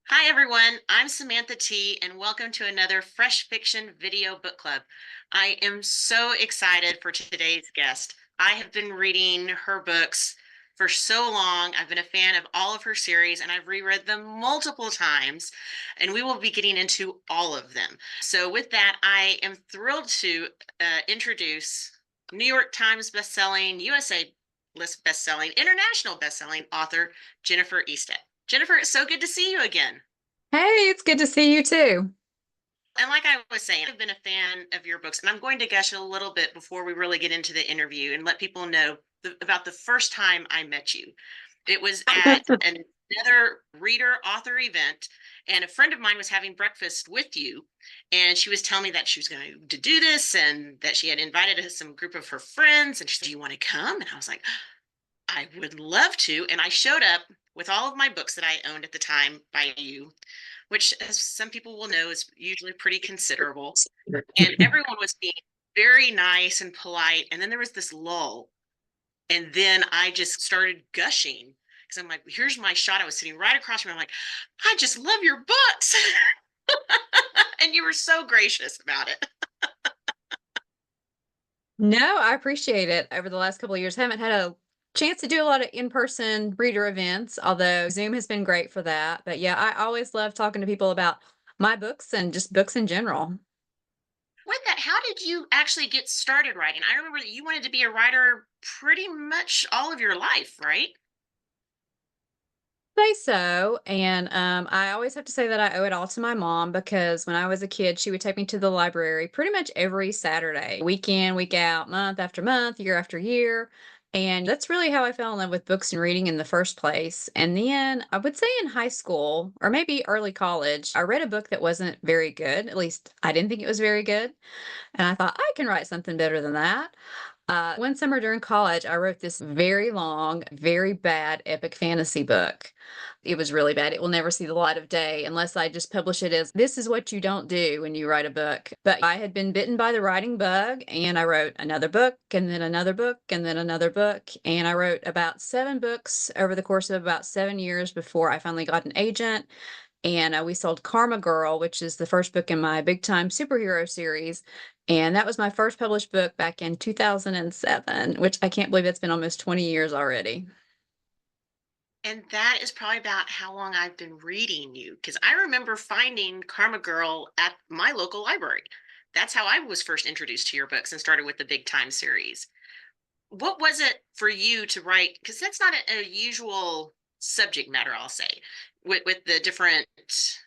Hi, everyone. I'm Samantha T, and welcome to another Fresh Fiction Video Book Club. I am so excited for today's guest. I have been reading her books for so long. I've been a fan of all of her series, and I've reread them multiple times, and we will be getting into all of them. So, with that, I am thrilled to introduce New York Times bestselling, USA list bestselling, international bestselling author Jennifer Estep. Jennifer, it's so good to see you again. Hey, it's good to see you too. And like I was saying, I've been a fan of your books, and I'm going to gush a little bit before we really get into the interview and let people know about the first time I met you. It was at another reader author event, and a friend of mine was having breakfast with you, and she was telling me that she was going to do this and that she had invited some group of her friends, and she said, "Do you want to come?" And I was like, I would love to. And I showed up with all of my books that I owned at the time by you, which, as some people will know, is usually pretty considerable. And everyone was being very nice and polite. And then there was this lull. And then I just started gushing because I'm like, here's my shot. I was sitting right across from me. I'm like, I just love your books. And you were so gracious about it. No, I appreciate it. Over the last couple of years, haven't had a chance to do a lot of in-person reader events, although Zoom has been great for that. But yeah, I always love talking to people about my books and just books in general. With that, how did you actually get started writing? I remember that you wanted to be a writer pretty much all of your life, right? Say so. And I always have to say that I owe it all to my mom because when I was a kid, she would take me to the library pretty much every Saturday, week in, week out, month after month, year after year. And that's really how I fell in love with books and reading in the first place. And then I would say in high school or maybe early college, I read a book that wasn't very good. At least I didn't think it was very good. And I thought, I can write something better than that. One summer during college, I wrote this very long, very bad epic fantasy book. It was really bad. It will never see the light of day unless I just publish it as this is what you don't do when you write a book. But I had been bitten by the writing bug and I wrote another book and then another book and then another book. And I wrote about 7 books over the course of about 7 years before I finally got an agent. And we sold Karma Girl, which is the first book in my big time superhero series. And that was my first published book back in 2007, which I can't believe it's been almost 20 years already. And that is probably about how long I've been reading you, because I remember finding Karma Girl at my local library. That's how I was first introduced to your books and started with the Big Time series. What was it for you to write? Because that's not a usual subject matter, I'll say, with the different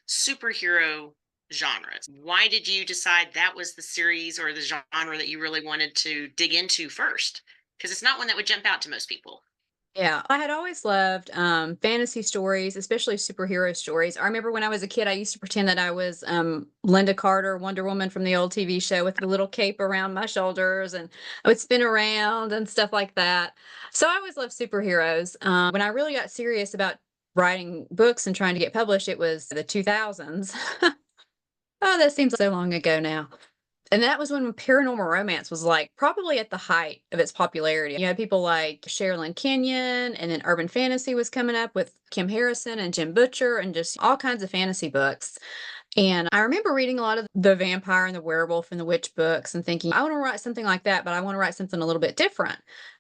superhero genres. Why did you decide that was the series or the genre that you really wanted to dig into first? Because it's not one that would jump out to most people. Yeah, I had always loved fantasy stories, especially superhero stories. I remember when I was a kid, I used to pretend that I was Linda Carter, Wonder Woman from the old TV show with the little cape around my shoulders, and I would spin around and stuff like that. So I always loved superheroes. When I really got serious about writing books and trying to get published, it was the 2000s. Oh, that seems so long ago now. And that was when paranormal romance was, like, probably at the height of its popularity. You had people like Sherilyn Kenyon, and then urban fantasy was coming up with Kim Harrison and Jim Butcher and just all kinds of fantasy books. And I remember reading a lot of the vampire and the werewolf and the witch books and thinking, I want to write something like that, but I want to write something a little bit different.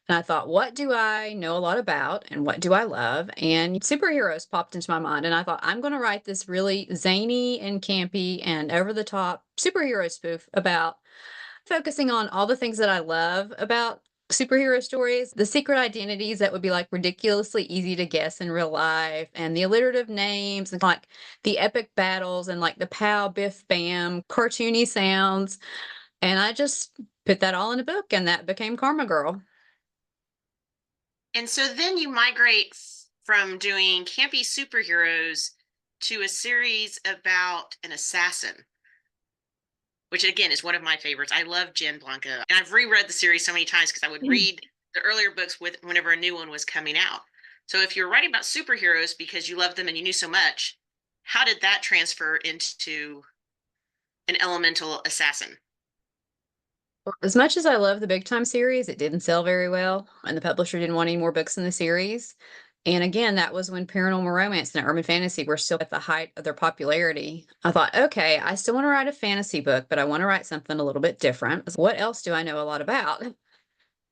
And I thought, what do I know a lot about and what do I love? And superheroes popped into my mind. And I thought, I'm going to write this really zany and campy and over the top superhero spoof about focusing on all the things that I love about superhero stories, the secret identities that would be like ridiculously easy to guess in real life, and the alliterative names, and like the epic battles, and like the pow, biff, bam, cartoony sounds. And I just put that all in a book, and that became Karma Girl. And so then you migrate from doing campy superheroes to a series about an assassin, which again is one of my favorites. I love Jen Blanca, and I've reread the series so many times because I would read the earlier books with whenever a new one was coming out. So if you're writing about superheroes because you loved them and you knew so much, how did that transfer into an elemental assassin? As much as I love the Big Time series, it didn't sell very well, and the publisher didn't want any more books in the series. And again, that was when paranormal romance and urban fantasy were still at the height of their popularity. I thought, okay, I still want to write a fantasy book, but I want to write something a little bit different. What else do I know a lot about?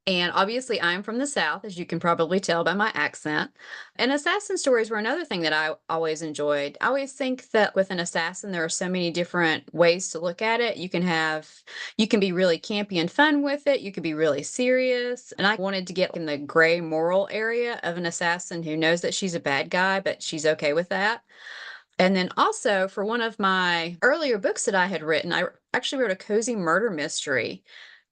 And obviously, I'm from the South, as you can probably tell by my accent. And assassin stories were another thing that I always enjoyed. I always think that with an assassin, there are so many different ways to look at it. You can be really campy and fun with it. You could be really serious. And I wanted to get in the gray moral area of an assassin who knows that she's a bad guy, but she's okay with that. And then also for one of my earlier books that I had written, I actually wrote a cozy murder mystery.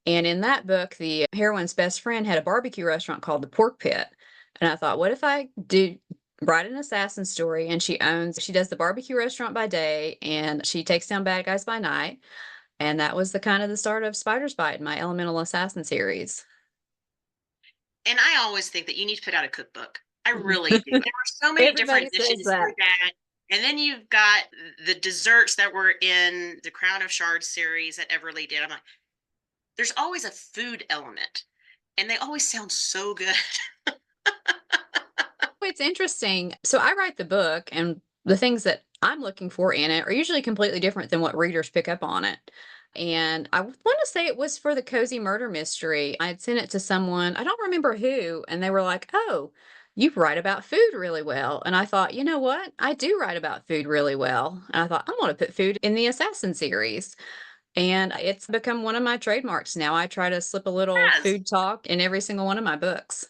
And in that book, the heroine's best friend had a barbecue restaurant called the Pork Pit. And I thought, what if I do write an assassin story and she does the barbecue restaurant by day and she takes down bad guys by night. And that was the kind of the start of Spider's Bite, my Elemental Assassin series. And I always think that you need to put out a cookbook. I really do. There were so many Everybody different says dishes that. for that. And then you've got the desserts that were in the Crown of Shards series that Everly did. I'm like, there's always a food element, and they always sound so good. It's interesting. So I write the book, and the things that I'm looking for in it are usually completely different than what readers pick up on it. And I want to say it was for the cozy murder mystery. I had sent it to someone, I don't remember who, and they were like, "Oh, you write about food really well." And I thought, you know what? I do write about food really well. And I thought, I'm going to put food in the Assassin series. And it's become one of my trademarks now. I try to slip a little Yes. food talk in every single one of my books.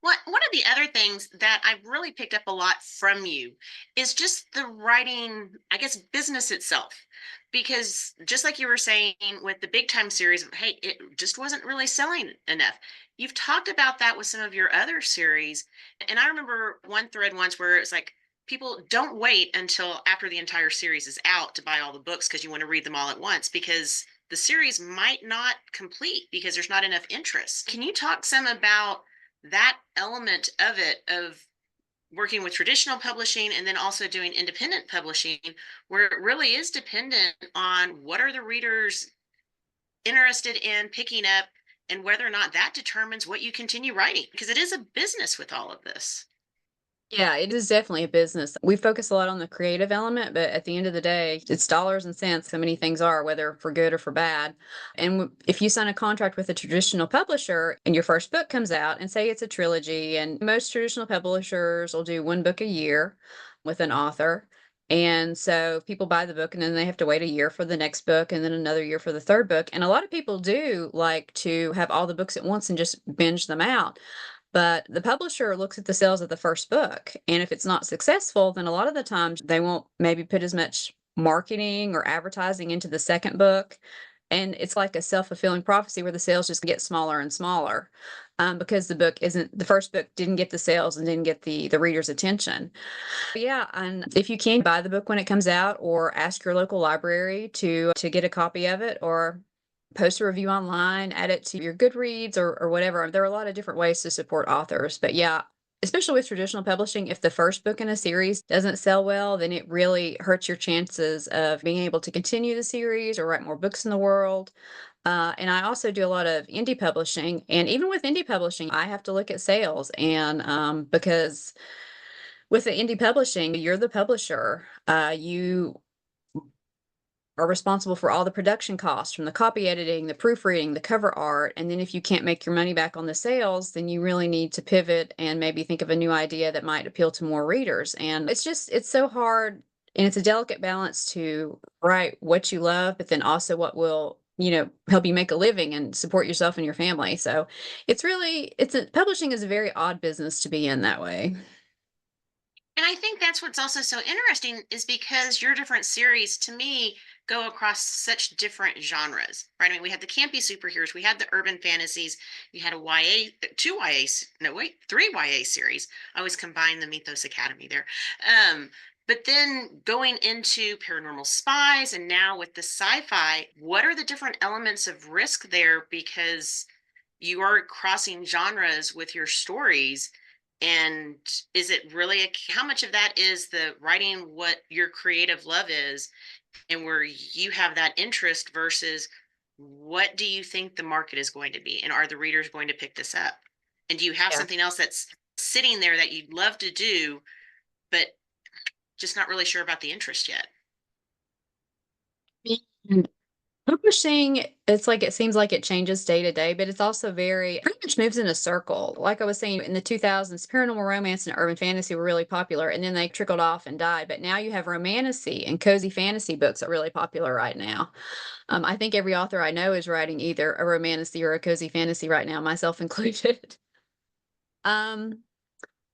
One of the other things that I've really picked up a lot from you is just the writing, I guess, business itself. Because just like you were saying with the big time series, hey, it just wasn't really selling enough. You've talked about that with some of your other series. And I remember one thread once where it's like, people don't wait until after the entire series is out to buy all the books because you want to read them all at once because the series might not complete because there's not enough interest. Can you talk some about that element of it, of working with traditional publishing and then also doing independent publishing, where it really is dependent on what are the readers interested in picking up and whether or not that determines what you continue writing, because it is a business with all of this. Yeah, it is definitely a business. We focus a lot on the creative element, but at the end of the day, it's dollars and cents. So many things are, whether for good or for bad. And if you sign a contract with a traditional publisher and your first book comes out, and say it's a trilogy, and most traditional publishers will do one book a year with an author. And so people buy the book and then they have to wait a year for the next book and then another year for the third book. And a lot of people do like to have all the books at once and just binge them out. But the publisher looks at the sales of the first book, and if it's not successful, then a lot of the times they won't maybe put as much marketing or advertising into the second book. And it's like a self-fulfilling prophecy where the sales just get smaller and smaller because the first book didn't get the sales and didn't get the reader's attention. But yeah, and if you can buy the book when it comes out, or ask your local library to get a copy of it, or post a review online, add it to your Goodreads or whatever. There are a lot of different ways to support authors. But yeah, especially with traditional publishing, if the first book in a series doesn't sell well, then it really hurts your chances of being able to continue the series or write more books in the world. And I also do a lot of indie publishing. And even with indie publishing, I have to look at sales. And because with the indie publishing, you're the publisher. You are responsible for all the production costs from the copy editing, the proofreading, the cover art. And then if you can't make your money back on the sales, then you really need to pivot and maybe think of a new idea that might appeal to more readers. And it's so hard, and it's a delicate balance to write what you love, but then also what will, help you make a living and support yourself and your family. So publishing is a very odd business to be in that way. And I think that's what's also so interesting is because your different series to me go across such different genres, right? I mean, we had the campy superheroes, we had the urban fantasies, you had a two YA, no wait, three YA series. I always combine the Mythos Academy there. But then going into paranormal spies and now with the sci-fi, what are the different elements of risk there? Because you are crossing genres with your stories, and is it really how much of that is the writing what your creative love is and where you have that interest versus what do you think the market is going to be and are the readers going to pick this up, and do you have Yeah. something else that's sitting there that you'd love to do, but just not really sure about the interest yet? And publishing, it's like it seems like it changes day to day, but it's also very pretty much moves in a circle. Like I was saying, in the 2000s, paranormal romance and urban fantasy were really popular, and then they trickled off and died. But now you have romantasy and cozy fantasy books are really popular right now. I think every author I know is writing either a romantasy or a cozy fantasy right now, myself included. Um,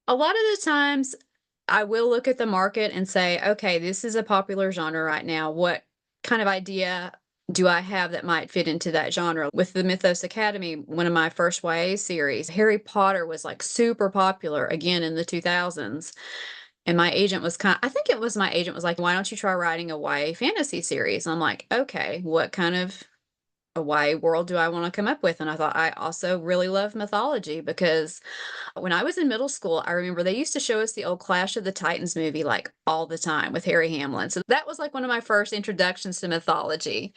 a lot of the times I will look at the market and say, okay, this is a popular genre right now. What kind of idea do I have that might fit into that genre? With the Mythos Academy, one of my first YA series, Harry Potter was like super popular again in the 2000s. And my agent was I think it was my agent was like, why don't you try writing a YA fantasy series? And I'm like, okay, what kind of a YA world do I want to come up with? And I thought I also really love mythology because when I was in middle school, I remember they used to show us the old Clash of the Titans movie like all the time with Harry Hamlin. So that was like one of my first introductions to mythology.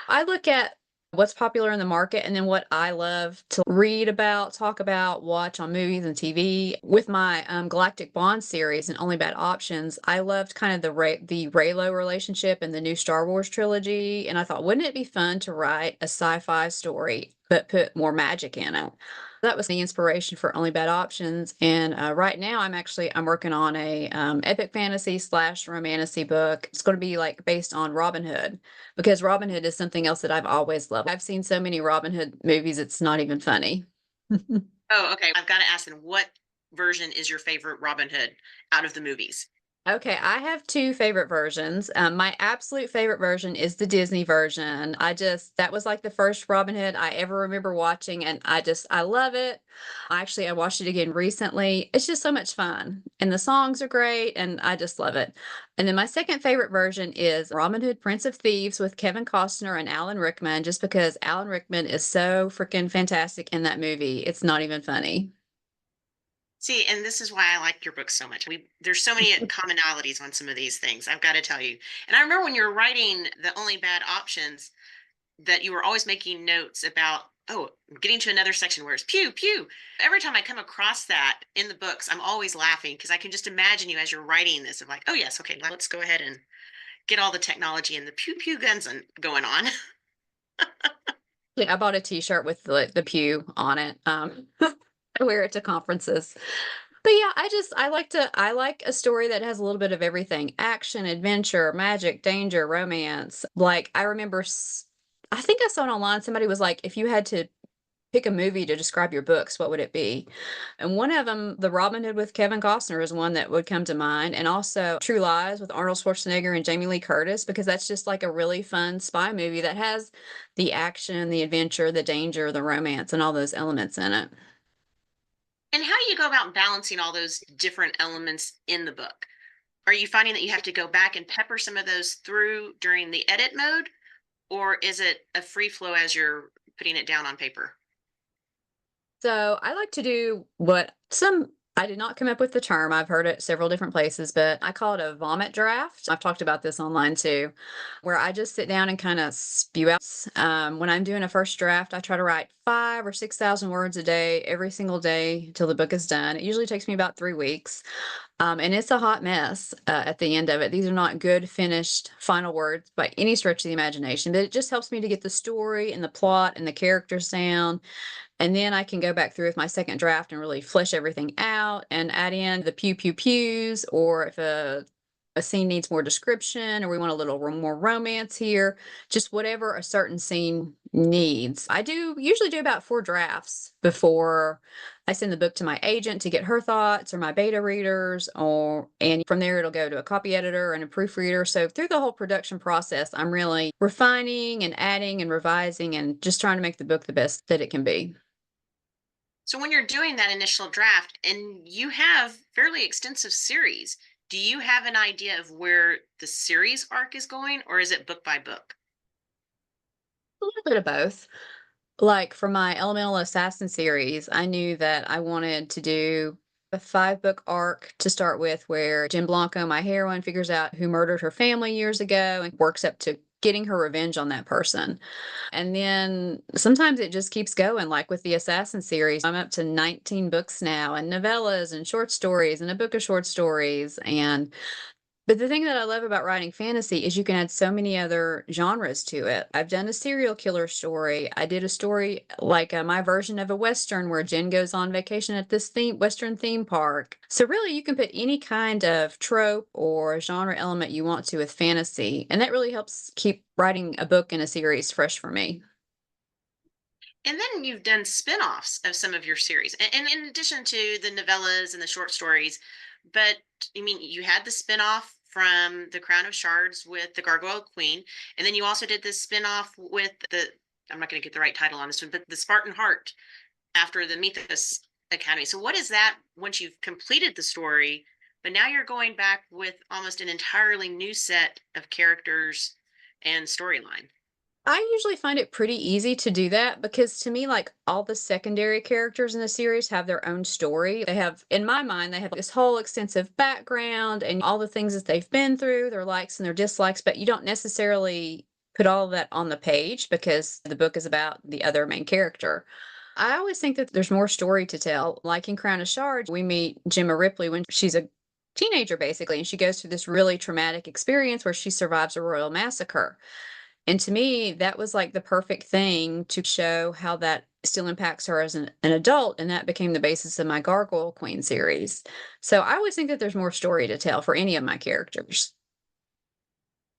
I look at what's popular in the market and then what I love to read about, talk about, watch on movies and TV. With my Galactic Bond series and Only Bad Options, I loved kind of the Raylo relationship and the new Star Wars trilogy. And I thought, wouldn't it be fun to write a sci-fi story but put more magic in it? That was the inspiration for Only Bad Options, and, right now I'm working on a, epic fantasy slash romantasy book. It's gonna be, like, based on Robin Hood, because Robin Hood is something else that I've always loved. I've seen so many Robin Hood movies, it's not even funny. Oh, okay. I've got to ask then, what version is your favorite Robin Hood out of the movies? Okay, I have 2 favorite versions. My absolute favorite version is the Disney version. That was like the first Robin Hood I ever remember watching, and I love it. Actually, I watched it again recently. It's just so much fun, and the songs are great, and I just love it. And then my second favorite version is Robin Hood, Prince of Thieves with Kevin Costner and Alan Rickman, just because Alan Rickman is so freaking fantastic in that movie. It's not even funny. See, and this is why I like your book so much. There's so many commonalities on some of these things, I've got to tell you. And I remember when you were writing The Only Bad Options, that you were always making notes about, oh, I'm getting to another section where it's pew pew. Every time I come across that in the books, I'm always laughing because I can just imagine you as you're writing this of like, oh yes, okay, let's go ahead and get all the technology and the pew pew guns going on. Yeah, I bought a T-shirt with the pew on it. I wear it to conferences. But yeah, I like a story that has a little bit of everything: action, adventure, magic, danger, romance. Like I remember I think I saw it online, somebody was like, if you had to pick a movie to describe your books, what would it be? And one of them, The Robin Hood with Kevin Costner, is one that would come to mind, and also True Lies with Arnold Schwarzenegger and Jamie Lee Curtis, because that's just like a really fun spy movie that has the action, the adventure, the danger, the romance, and all those elements in it. And how do you go about balancing all those different elements in the book? Are you finding that you have to go back and pepper some of those through during the edit mode, or is it a free flow as you're putting it down on paper? So I like to do what some I did not come up with the term. I've heard it several different places, but I call it a vomit draft. I've talked about this online too, where I just sit down and kind of spew out. When I'm doing a first draft, I try to write 5 or 6 thousand words a day, every single day till the book is done. It usually takes me about 3 weeks. And it's a hot mess at the end of it. These are not good, finished, final words by any stretch of the imagination, but it just helps me to get the story and the plot and the characters down, and then I can go back through with my second draft and really flesh everything out and add in the pew pew pews, or if a scene needs more description or we want a little more romance here, just whatever a certain scene needs. I do usually do about 4 drafts before I send the book to my agent to get her thoughts or my beta readers, or and from there it'll go to a copy editor and a proofreader. So through the whole production process, I'm really refining and adding and revising and just trying to make the book the best that it can be. So when you're doing that initial draft and you have fairly extensive series, do you have an idea of where the series arc is going, or is it book by book? A little bit of both. Like for my Elemental Assassin series, I knew that I wanted to do a 5 book arc to start with, where Jen Blanco, my heroine, figures out who murdered her family years ago and works up to getting her revenge on that person. And then sometimes it just keeps going, like with the Assassin series. I'm up to 19 books now, and novellas and short stories and a book of short stories. But the thing that I love about writing fantasy is you can add so many other genres to it. I've done a serial killer story. I did a story like my version of a Western where Jen goes on vacation at this Western theme park. So really you can put any kind of trope or genre element you want to with fantasy. And that really helps keep writing a book in a series fresh for me. And then you've done spin-offs of some of your series. And in addition to the novellas and the short stories, but I mean, you had the spin-off from The Crown of Shards with the Gargoyle Queen, and then you also did this spin-off with the I'm not going to get the right title on this one, but the Spartan Heart after the Mythos Academy. So what is that once you've completed the story, but now you're going back with almost an entirely new set of characters and storyline? I usually find it pretty easy to do that because to me, like all the secondary characters in the series have their own story. They have, in my mind, they have this whole extensive background and all the things that they've been through, their likes and their dislikes, but you don't necessarily put all of that on the page because the book is about the other main character. I always think that there's more story to tell. Like in Crown of Shards, we meet Gemma Ripley when she's a teenager, basically, and she goes through this really traumatic experience where she survives a royal massacre. And to me, that was like the perfect thing to show how that still impacts her as an adult. And that became the basis of my Gargoyle Queen series. So I always think that there's more story to tell for any of my characters.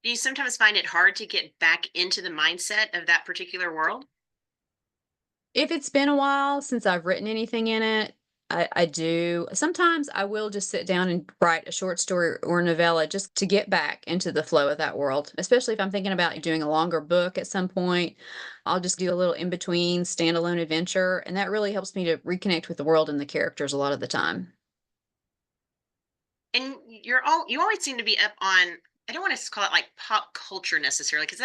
Do you sometimes find it hard to get back into the mindset of that particular world? If it's been a while since I've written anything in it, I do. Sometimes I will just sit down and write a short story or novella just to get back into the flow of that world, especially if I'm thinking about doing a longer book at some point. I'll just do a little in between standalone adventure, and that really helps me to reconnect with the world and the characters a lot of the time. And you always seem to be up on, I don't want to call it like pop culture necessarily, because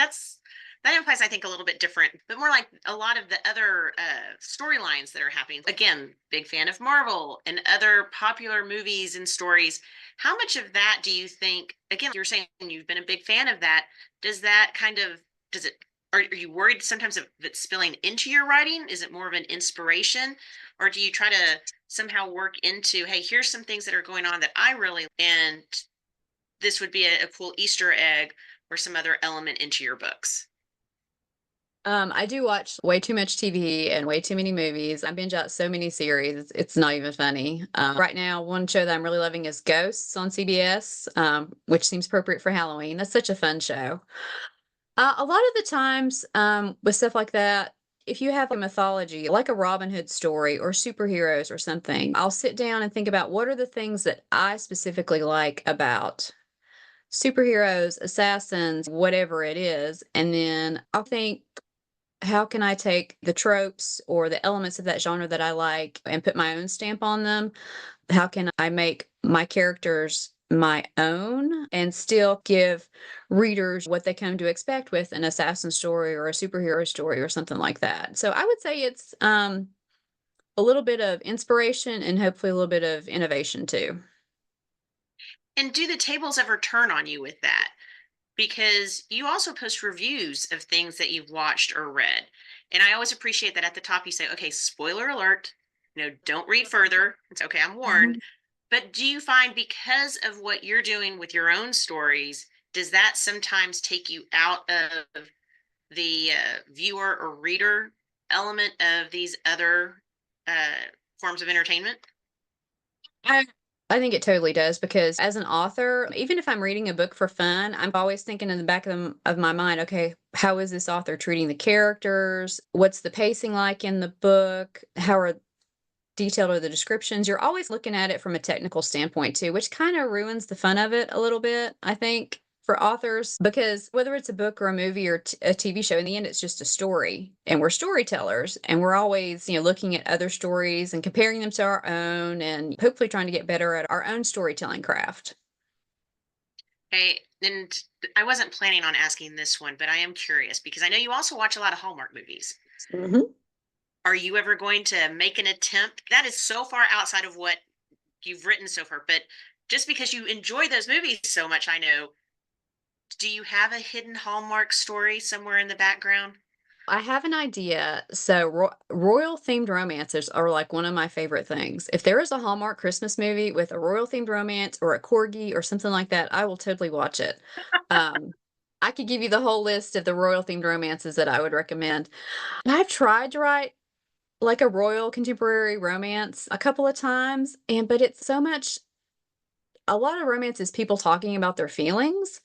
that implies I think a little bit different, but more like a lot of the other storylines that are happening. Again, big fan of Marvel and other popular movies and stories. How much of that do you think, again, you're saying you've been a big fan of that, does that kind of does it are you worried sometimes of it spilling into your writing? Is it more of an inspiration, or do you try to somehow work into, hey, here's some things that are going on that I really, and this would be a cool Easter egg or some other element into your books? I do watch way too much TV and way too many movies. I binge out so many series. It's not even funny. Right now, one show that I'm really loving is Ghosts on CBS, which seems appropriate for Halloween. That's such a fun show. A lot of the times, with stuff like that, if you have a mythology, like a Robin Hood story or superheroes or something, I'll sit down and think about what are the things that I specifically like about superheroes, assassins, whatever it is. And then I'll think, how can I take the tropes or the elements of that genre that I like and put my own stamp on them? How can I make my characters my own and still give readers what they come to expect with an assassin story or a superhero story or something like that? So I would say it's a little bit of inspiration and hopefully a little bit of innovation too. And do the tables ever turn on you with that? Because you also post reviews of things that you've watched or read. And I always appreciate that at the top you say, okay, spoiler alert, don't read further. It's okay, I'm warned. Mhm. But do you find because of what you're doing with your own stories, does that sometimes take you out of the viewer or reader element of these other forms of entertainment? I I think it totally does because as an author, even if I'm reading a book for fun, I'm always thinking in the back of my mind, okay, how is this author treating the characters? What's the pacing like in the book? How are detailed are the descriptions? You're always looking at it from a technical standpoint too, which kind of ruins the fun of it a little bit, I think, for authors, because whether it's a book or a movie or a TV show, in the end, it's just a story. And we're storytellers and we're always, looking at other stories and comparing them to our own and hopefully trying to get better at our own storytelling craft. Okay. And I wasn't planning on asking this one, but I am curious because I know you also watch a lot of Hallmark movies. Mhm. Are you ever going to make an attempt? That is so far outside of what you've written so far, but just because you enjoy those movies so much, I know, Do you have a hidden Hallmark story somewhere in the background? I have an idea. So, royal themed romances are like one of my favorite things. If there is a Hallmark Christmas movie with a royal themed romance or a corgi or something like that, I will totally watch it. Um, I could give you the whole list of the royal themed romances that I would recommend. I've tried to write like a royal contemporary romance a couple of times, and but it's so much a lot of romance is people talking about their feelings,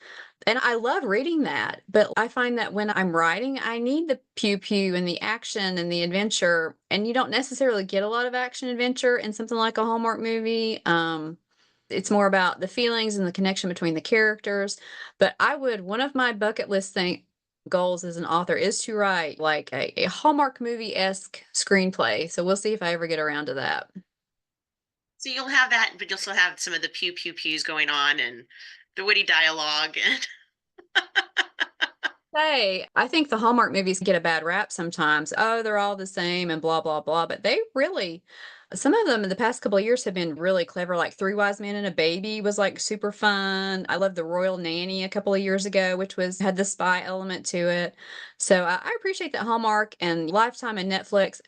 and I love reading that, but I find that when I'm writing, I need the pew pew and the action and the adventure, and you don't necessarily get a lot of action adventure in something like a Hallmark movie. It's more about the feelings and the connection between the characters. But I would one of my bucket list thing goals as an author is to write like a Hallmark movie-esque screenplay. So we'll see if I ever get around to that. So you'll have that, but you'll still have some of the pew pew pews going on and the witty dialogue. And Hey, I think the Hallmark movies get a bad rap sometimes. Oh, they're all the same and blah, blah, blah. But they really, some of them in the past couple of years have been really clever. Like Three Wise Men and a Baby was like super fun. I love The Royal Nanny a couple of years ago, which was had the spy element to it. So I appreciate that Hallmark and Lifetime and Netflix,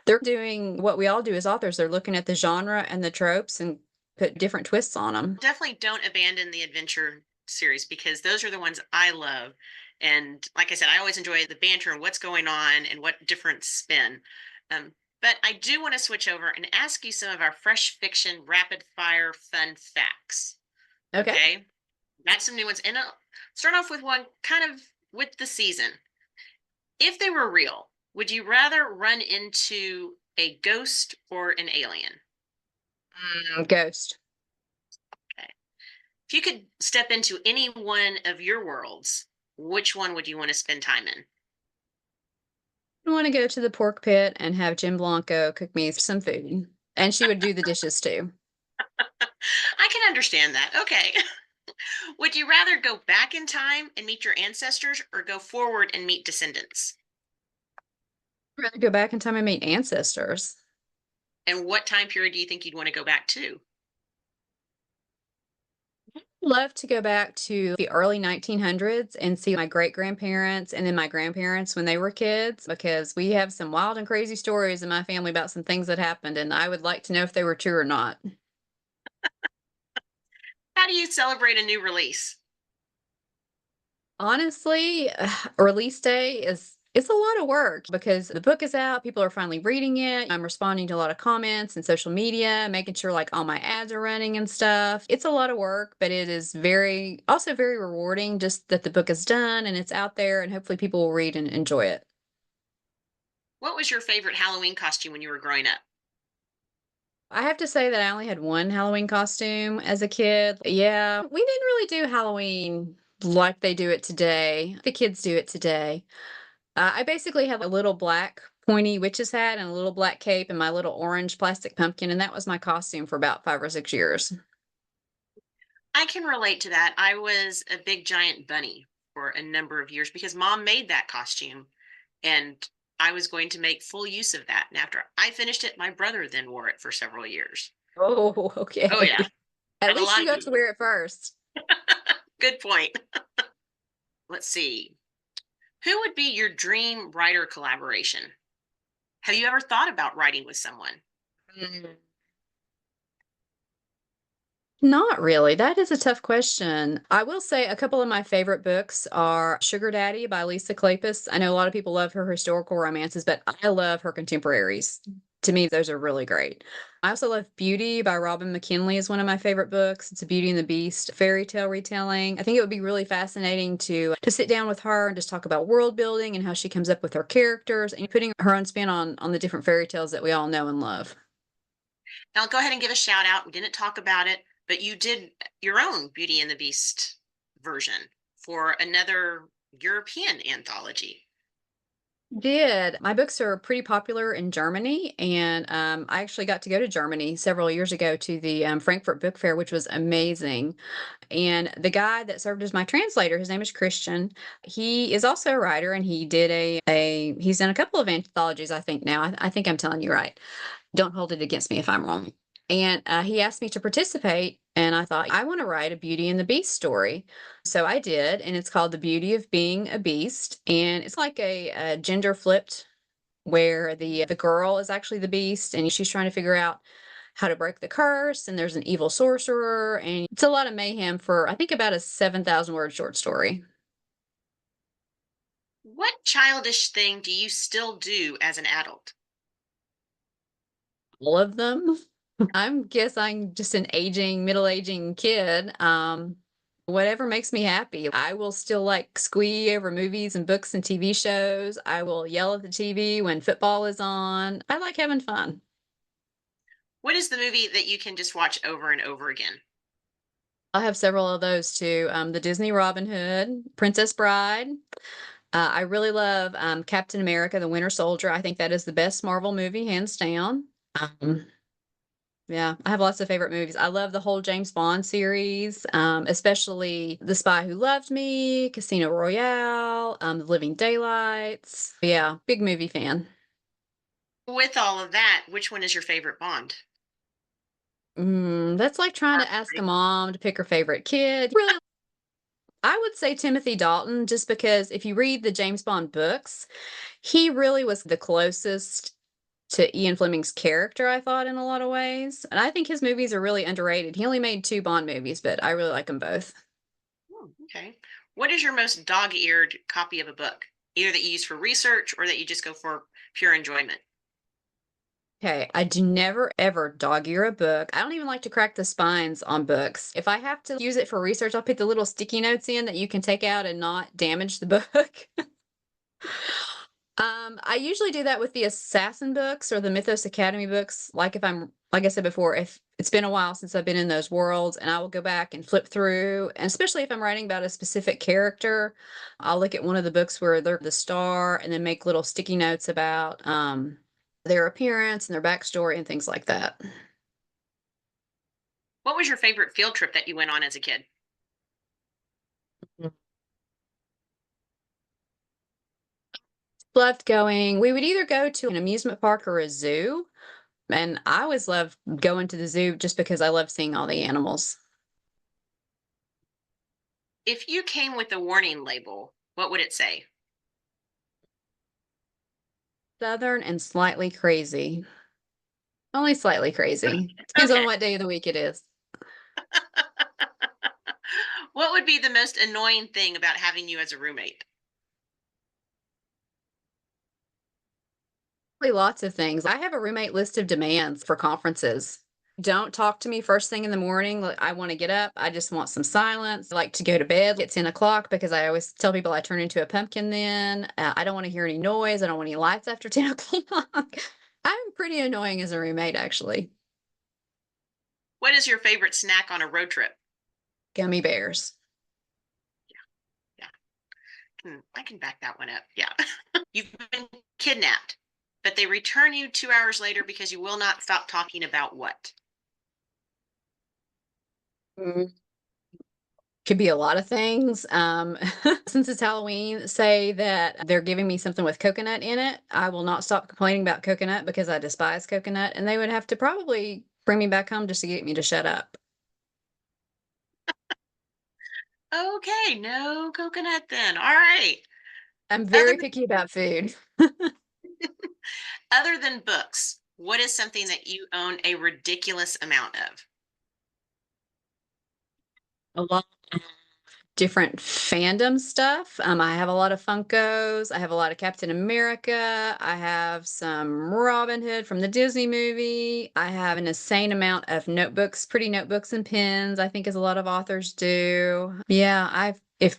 they're doing what we all do as authors. They're looking at the genre and the tropes and put different twists on them. definitely don't abandon the adventure series because those are the ones I love. And like I said, I always enjoy the banter and what's going on and what different spin. Um, but I do want to switch over and ask you some of our fresh fiction rapid fire fun facts. Okay. Okay. Got some new ones. And I'll start off with one kind of with the season. If they were real, would you rather run into a ghost or an alien? Ghost. Okay. If you could step into any one of your worlds, which one would you want to spend time in? I want to go to the pork pit and have Jim Blanco cook me some food. And she would do the dishes too. I can understand that. Okay. Would you rather go back in time and meet your ancestors or go forward and meet descendants? I'd rather go back in time and meet ancestors. And what time period do you think you'd want to go back to? Love to go back to the early 1900s and see my great grandparents and then my grandparents when they were kids, because we have some wild and crazy stories in my family about some things that happened, and I would like to know if they were true or not. How do you celebrate a new release? Honestly, release day is it's a lot of work because the book is out, people are finally reading it. I'm responding to a lot of comments and social media, making sure like all my ads are running and stuff. It's a lot of work, but it is very rewarding just that the book is done and it's out there and hopefully people will read and enjoy it. What was your favorite Halloween costume when you were growing up? I have to say that I only had one Halloween costume as a kid. Yeah, we didn't really do Halloween like they do it today. The kids do it today. I basically had a little black pointy witch's hat and a little black cape and my little orange plastic pumpkin, and that was my costume for about 5 or 6 years. I can relate to that. I was a big giant bunny for a number of years because mom made that costume and I was going to make full use of that. And after I finished it, my brother then wore it for several years. Oh, Oh, yeah. okay. At And a least lot you of got to wear it first. good point. Let's see. Who would be your dream writer collaboration? Have you ever thought about writing with someone? Mm. Not really. That is a tough question. I will say a couple of my favorite books are Sugar Daddy by Lisa Kleypas. I know a lot of people love her historical romances, but I love her contemporaries. To me, those are really great. I also love Beauty by Robin McKinley is one of my favorite books. It's a Beauty and the Beast fairy tale retelling. I think it would be really fascinating to sit down with her and just talk about world building and how she comes up with her characters and putting her own spin on the different fairy tales that we all know and love. Now, I'll go ahead and give a shout out. We didn't talk about it, but you did your own Beauty and the Beast version for another European anthology. Did. My books are pretty popular in Germany, and I actually got to go to Germany several years ago to the Frankfurt Book Fair, which was amazing. And the guy that served as my translator, his name is Christian. He is also a writer, and he did a he's done a couple of anthologies. I think now. I think I'm telling you right. Don't hold it against me if I'm wrong. And he asked me to participate And I thought, I want to write a Beauty and the Beast story. So I did, and it's called The Beauty of Being a Beast. And it's like a gender flipped where the girl is actually the beast and she's trying to figure out how to break the curse, and there's an evil sorcerer, and it's a lot of mayhem for I think about a 7,000 word short story. What childish thing do you still do as an adult? All of them. I'm just an middle-aging kid. Whatever makes me happy. I will still like squee over movies and books and TV shows. I will yell at the TV when football is on. I like having fun. What is the movie that you can just watch over and over again? I'll have several of those too. The Disney Robin Hood, Princess Bride. I really love Captain America: The Winter Soldier. I think that is the best Marvel movie, hands down. Um, yeah, I have lots of favorite movies. I love the whole James Bond series, especially The Spy Who Loved Me, Casino Royale, The Living Daylights. Yeah, big movie fan. With all of that, which one is your favorite Bond? That's like trying to ask a mom to pick her favorite kid. Really, I would say Timothy Dalton, just because if you read the James Bond books, he really was the closest to Ian Fleming's character, I thought, in a lot of ways. And I think his movies are really underrated. He only made 2 Bond movies, but I really like them both. Oh, okay. What is your most dog-eared copy of a book? Either that you use for research or that you just go for pure enjoyment. Okay, I do never ever dog ear a book. I don't even like to crack the spines on books. If I have to use it for research, I'll put the little sticky notes in that you can take out and not damage the book. I usually do that with the Assassin books or the Mythos Academy books. Like if I'm, like I said before, if it's been a while since I've been in those worlds, and I will go back and flip through, and especially if I'm writing about a specific character, I'll look at one of the books where they're the star and then make little sticky notes about their appearance and their backstory and things like that. What was your favorite field trip that you went on as a kid? Loved going. We would either go to an amusement park or a zoo. And I always loved going to the zoo just because I love seeing all the animals. If you came with a warning label, what would it say? Southern and slightly crazy. Only slightly crazy. Depends Okay. on what day of the week it is. What would be the most annoying thing about having you as a roommate? Really lots of things. I have a roommate list of demands for conferences. Don't talk to me first thing in the morning. Like, I want to get up. I just want some silence. I like to go to bed at 10 o'clock because I always tell people I turn into a pumpkin then. I don't want to hear any noise. I don't want any lights after 10 o'clock. I'm pretty annoying as a roommate, actually. What is your favorite snack on a road trip? Gummy bears. Yeah, I can back that one up. Yeah. You've been kidnapped, but they return you 2 hours later because you will not stop talking about what? Mm, Could be a lot of things. Since it's Halloween, say that they're giving me something with coconut in it. I will not stop complaining about coconut because I despise coconut, and they would have to probably bring me back home just to get me to shut up. Okay, no coconut then. All right. I'm Other very picky about food. other than books, what is something that you own a ridiculous amount of? A lot of different fandom stuff. I have a lot of Funkos. I have a lot of Captain America. I have some Robin Hood from the Disney movie. I have an insane amount of notebooks, pretty notebooks and pens, I think as a lot of authors do. Yeah, I've if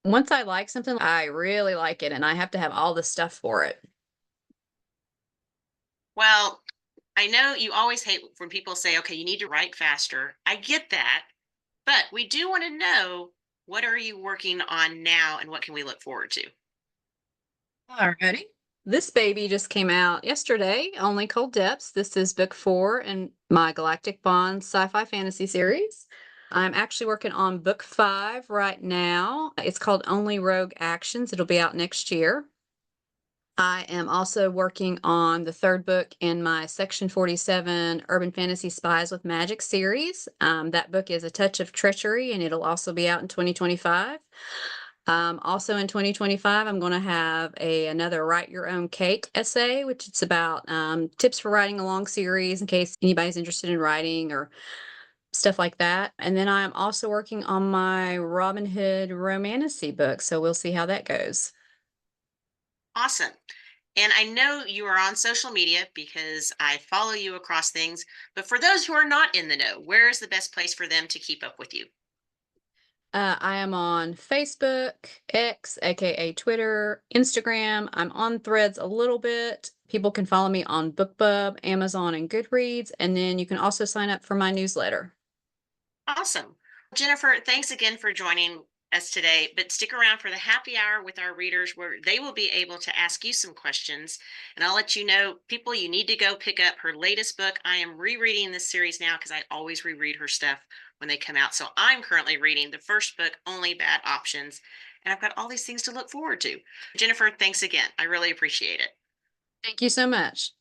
once I like something, I really like it and I have to have all the stuff for it. Well, I know you always hate when people say, okay, you need to write faster. I get that. But we do want to know, what are you working on now and what can we look forward to? Alrighty. This baby just came out yesterday, only Cold Depths. This is book 4 in my Galactic Bonds sci-fi fantasy series. I'm actually working on book 5 right now. It's called Only Rogue Actions. It'll be out next year. I am also working on the third book in my Section 47 Urban Fantasy Spies with Magic series. That book is A Touch of Treachery, and it'll also be out in 2025. Also in 2025, I'm going to have another Write Your Own Cake essay, which it's about tips for writing a long series in case anybody's interested in writing or stuff like that. And then I'm also working on my Robin Hood romantasy book, so we'll see how that goes. Awesome. And I know you are on social media because I follow you across things. But for those who are not in the know, where is the best place for them to keep up with you? I am on Facebook, X, aka Twitter, Instagram. I'm on Threads a little bit. People can follow me on BookBub, Amazon, and Goodreads. And then you can also sign up for my newsletter. Awesome. Jennifer, thanks again for joining us today. But stick around for the happy hour with our readers where they will be able to ask you some questions. And I'll let you know, people, you need to go pick up her latest book. I am rereading this series now because I always reread her stuff when they come out. So I'm currently reading the first book, Only Bad Options. And I've got all these things to look forward to. Jennifer, thanks again. I really appreciate it. Thank you so much.